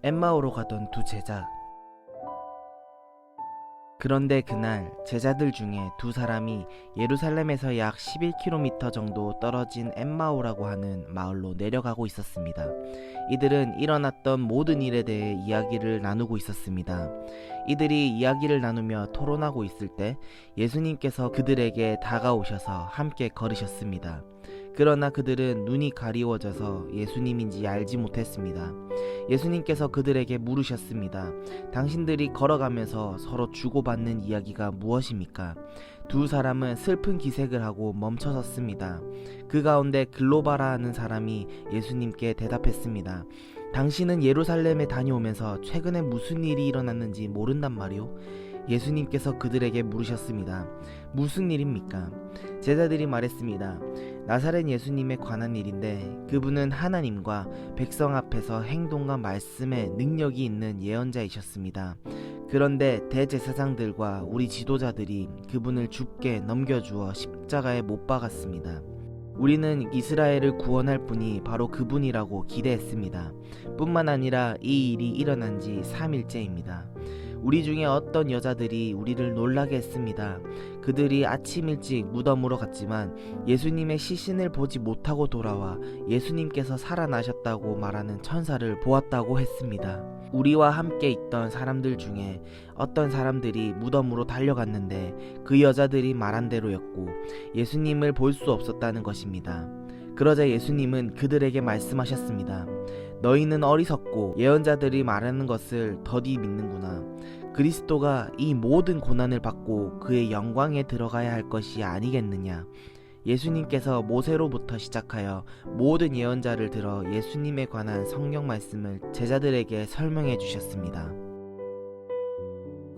엠마오로 가던 두 제자. 그런데 그날 제자들 중에 두 사람이 예루살렘에서 약 11km 정도 떨어진 엠마오라고 하는 마을로 내려가고 있었습니다. 이들은 일어났던 모든 일에 대해 이야기를 나누고 있었습니다. 이들이 이야기를 나누며 토론하고 있을 때 예수님께서 그들에게 다가오셔서 함께 걸으셨습니다. 그러나 그들은 눈이 가리워져서 예수님인지 알지 못했습니다. 예수님께서 그들에게 물으셨습니다. 당신들이 걸어가면서 서로 주고받는 이야기가 무엇입니까? 두 사람은 슬픈 기색을 하고 멈춰섰습니다. 그 가운데 글로바라 하는 사람이 예수님께 대답했습니다. 당신은 예루살렘에 다녀오면서 최근에 무슨 일이 일어났는지 모른단 말이오? 예수님께서 그들에게 물으셨습니다. 무슨 일입니까? 제자들이 말했습니다. 나사렛 예수님에 관한 일인데 그분은 하나님과 백성 앞에서 행동과 말씀에 능력이 있는 예언자이셨습니다. 그런데 대제사장들과 우리 지도자들이 그분을 죽게 넘겨주어 십자가에 못 박았습니다. 우리는 이스라엘을 구원할 분이 바로 그분이라고 기대했습니다. 뿐만 아니라 이 일이 일어난 지 3일째입니다. 우리 중에 어떤 여자들이 우리를 놀라게 했습니다. 그들이 아침 일찍 무덤으로 갔지만 예수님의 시신을 보지 못하고 돌아와 예수님께서 살아나셨다고 말하는 천사를 보았다고 했습니다. 우리와 함께 있던 사람들 중에 어떤 사람들이 무덤으로 달려갔는데 그 여자들이 말한 대로였고 예수님을 볼 수 없었다는 것입니다. 그러자 예수님은 그들에게 말씀하셨습니다. 너희는 어리석고 예언자들이 말하는 것을 더디 믿는구나. 그리스도가 이 모든 고난을 받고 그의 영광에 들어가야 할 것이 아니겠느냐. 예수님께서 모세로부터 시작하여 모든 예언자를 들어 예수님에 관한 성경 말씀을 제자들에게 설명해 주셨습니다.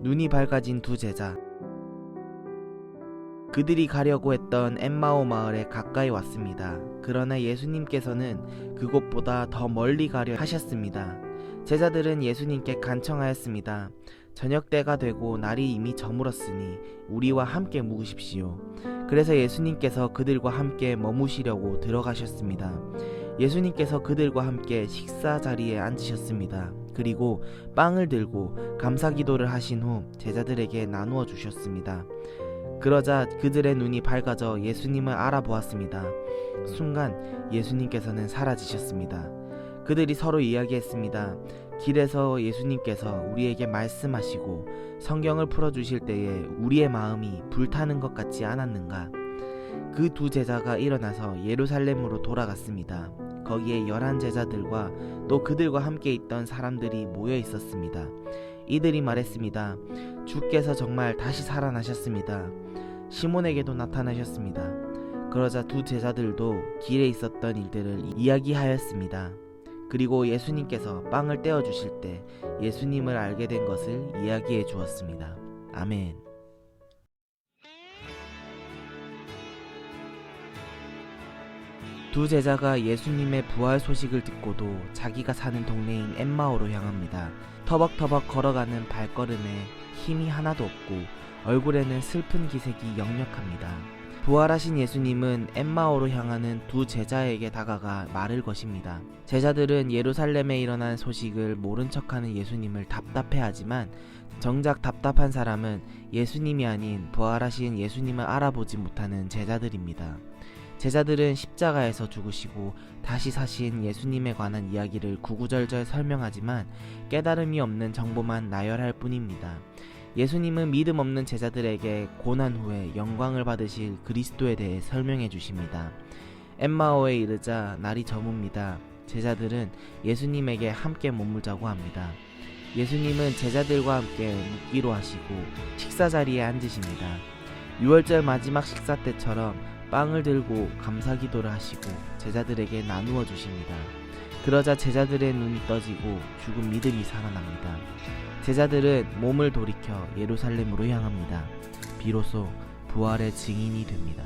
눈이 밝아진 두 제자. 그들이 가려고 했던 엠마오 마을에 가까이 왔습니다. 그러나 예수님께서는 그곳보다 더 멀리 가려 하셨습니다. 제자들은 예수님께 간청하였습니다. 저녁 때가 되고 날이 이미 저물었으니 우리와 함께 묵으십시오. 그래서 예수님께서 그들과 함께 머무시려고 들어가셨습니다. 예수님께서 그들과 함께 식사 자리에 앉으셨습니다. 그리고 빵을 들고 감사기도를 하신 후 제자들에게 나누어 주셨습니다. 그러자 그들의 눈이 밝아져 예수님을 알아보았습니다. 순간 예수님께서는 사라지셨습니다. 그들이 서로 이야기했습니다. 길에서 예수님께서 우리에게 말씀하시고 성경을 풀어주실 때에 우리의 마음이 불타는 것 같지 않았는가? 그 두 제자가 일어나서 예루살렘으로 돌아갔습니다. 거기에 11 제자들과 또 그들과 함께 있던 사람들이 모여 있었습니다. 이들이 말했습니다. 주께서 정말 다시 살아나셨습니다. 시몬에게도 나타나셨습니다. 그러자 두 제자들도 길에 있었던 일들을 이야기하였습니다. 그리고 예수님께서 빵을 떼어주실 때 예수님을 알게 된 것을 이야기해 주었습니다. 아멘. 두 제자가 예수님의 부활 소식을 듣고도 자기가 사는 동네인 엠마오로 향합니다. 터벅터벅 걸어가는 발걸음에 힘이 하나도 없고 얼굴에는 슬픈 기색이 역력합니다. 부활하신 예수님은 엠마오로 향하는 두 제자에게 다가가 말을 거십니다. 제자들은 예루살렘에 일어난 소식을 모른 척하는 예수님을 답답해하지만 정작 답답한 사람은 예수님이 아닌 부활하신 예수님을 알아보지 못하는 제자들입니다. 제자들은 십자가에서 죽으시고 다시 사신 예수님에 관한 이야기를 구구절절 설명하지만 깨달음이 없는 정보만 나열할 뿐입니다. 예수님은 믿음 없는 제자들에게 고난 후에 영광을 받으실 그리스도에 대해 설명해 주십니다. 엠마오에 이르자 날이 저뭅니다. 제자들은 예수님에게 함께 머물자고 합니다. 예수님은 제자들과 함께 묵기로 하시고 식사 자리에 앉으십니다. 유월절 마지막 식사 때처럼 빵을 들고 감사기도를 하시고 제자들에게 나누어 주십니다. 그러자 제자들의 눈이 떠지고 죽은 믿음이 살아납니다. 제자들은 몸을 돌이켜 예루살렘으로 향합니다. 비로소 부활의 증인이 됩니다.